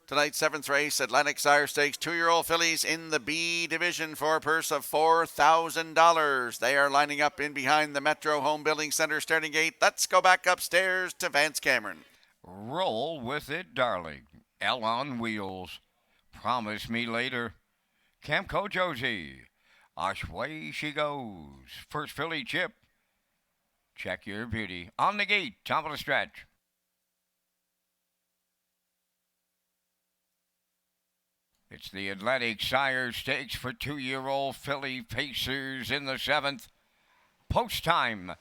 Tonight's seventh race, Atlantic Sire Stakes, 2-year-old fillies in the B division for a purse of $4,000. They are lining up in behind the Metro Home Building Center starting gate. Let's go back upstairs to Vance Cameron. Roll with it, darling. L on wheels. Promise me later. Camco Josie. Away she goes. First filly Chip. Check your beauty. On the gate, top of the stretch. It's the Atlantic Sire Stakes for 2-year-old filly Pacers in the 7th. Post time.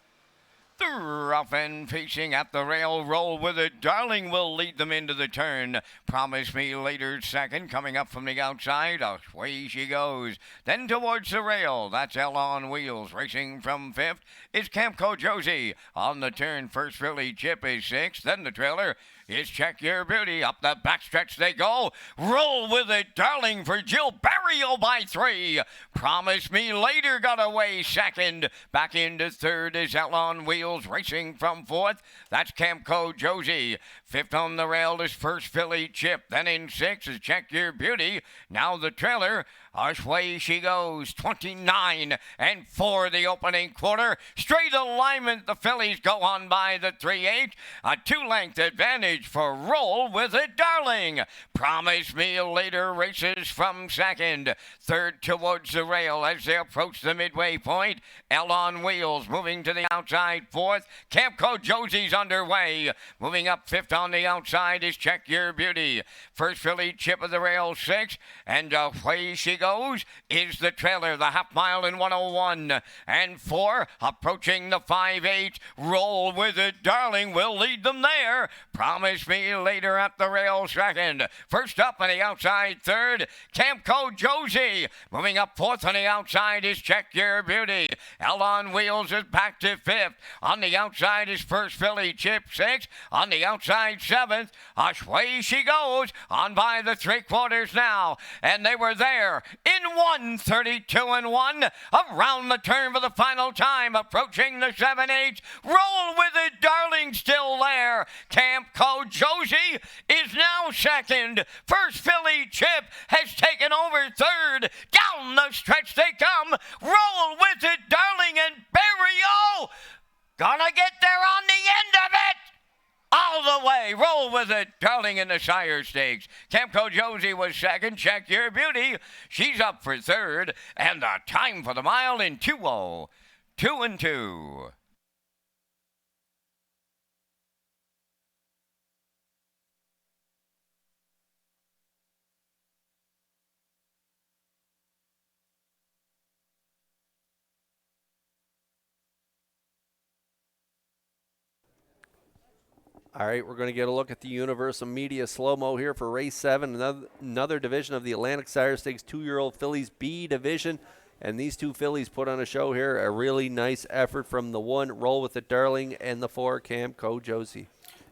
The rough end facing at the rail. Roll with it. Darling will lead them into the turn. Promise me later second. Coming up from the outside. Away she goes. Then towards the rail. That's L on wheels. Racing from 5th. It's Camco Josie. On the turn. First filly Chip is 6th. Then the trailer is Check Your Beauty. Up the backstretch they go. Roll with it. Darling for Jill Barrio by 3. Promise me later got away second. Back into third is L on wheels. Racing from 4th. That's Camco Josie. 5th on the rail is first filly Chip. Then in 6th is Check Your Beauty. Now the trailer. Away she goes. 29 and 4 the opening quarter. Straight alignment. The fillies go on by the 3/8. A 2-length advantage for Roll with it, darling. Promise me later races from second. Third towards the rail as they approach the midway point. L on wheels moving to the outside. 4th. Camco Josie's underway. Moving up 5th on the outside is Check Your Beauty. First filly Chip of the rail 6. And away she goes is the trailer. The half mile in 101 and 4. Approaching the 5/8. Roll with it, darling will lead them there. Promise me later at the rail second. First up on the outside third. Camco Josie. Moving up 4th on the outside is Check Your Beauty. L on wheels is back to 5th. On the outside is first filly Chip 6. On the outside 7th. Away she goes. On by the 3/4 now. And they were there in 1:32 and 1. Around the turn for the final time. Approaching the 7/8. Roll with it, darling, still there. Camco Josie is now second. First filly Chip has taken over third. Down the stretch they come. Roll with it, darling, and Barrio gonna get there on the end of it. All the way. Roll with it, darling, in the Sire Stakes. Camco Josie was second. Check Your Beauty. She's up for third. And the time for the mile in 2:0. 2 and 2. All right, we're going to get a look at the Universal Media slow-mo here for race 7, another division of the Atlantic Sire Stakes 2-year-old fillies B division. And these two fillies put on a show here. A really nice effort from the 1, Roll with it, darling, and the 4, Camco Josie.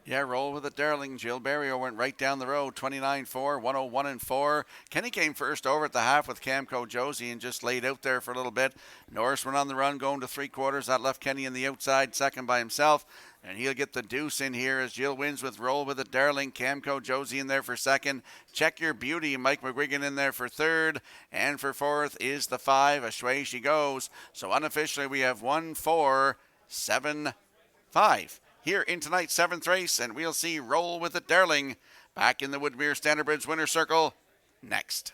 Yeah, Roll with it, darling. Jill Barrio went right down the road, 29-4, 101 and 4. Kenny came first over at the half with Camco Josie and just laid out there for a little bit. Norris went on the run, going to 3/4. That left Kenny in the outside, second by himself. And he'll get the deuce in here as Jill wins with Roll with it, darling. Camco Josie in there for second. Check Your Beauty, Mike McGuigan in there for third. And for 4th is the 5. Away she goes. So unofficially we have 1, 4, 7, 5. Here in tonight's 7th race, and we'll see Roll with it, darling, back in the Woodmere Standardbridge winner circle next.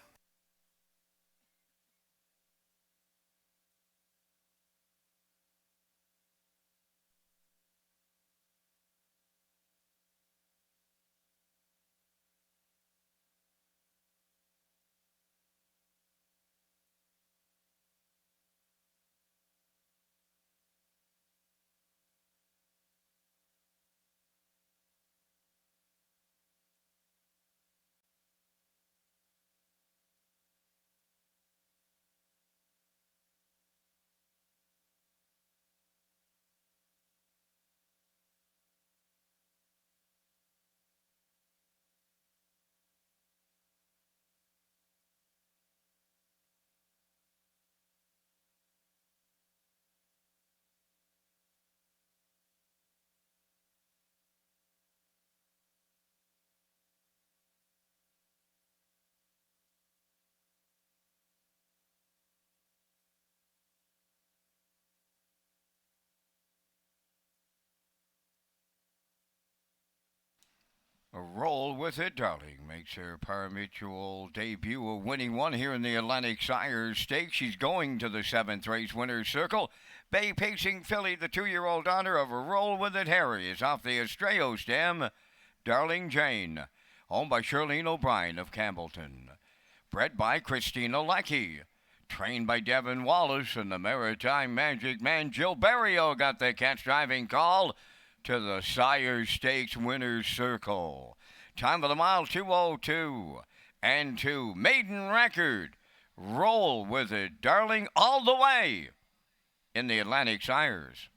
Roll With It, Darling makes her pari-mutuel debut, a winning one here in the Atlantic Sires Stakes. She's going to the 7th race winner's circle. Bay Pacing Filly, the 2-year-old daughter of Roll With It Harry, is off the Estrella stem. Darling Jane, owned by Shirlene O'Brien of Campbellton. Bred by Christina Leckie. Trained by Devin Wallace, and the Maritime Magic Man Gilberto got the catch driving call to the Sires Stakes winner's circle. Time of the mile, 2:02 and 2. Maiden record. Roll With It, Darling, all the way in the Atlantic Sires.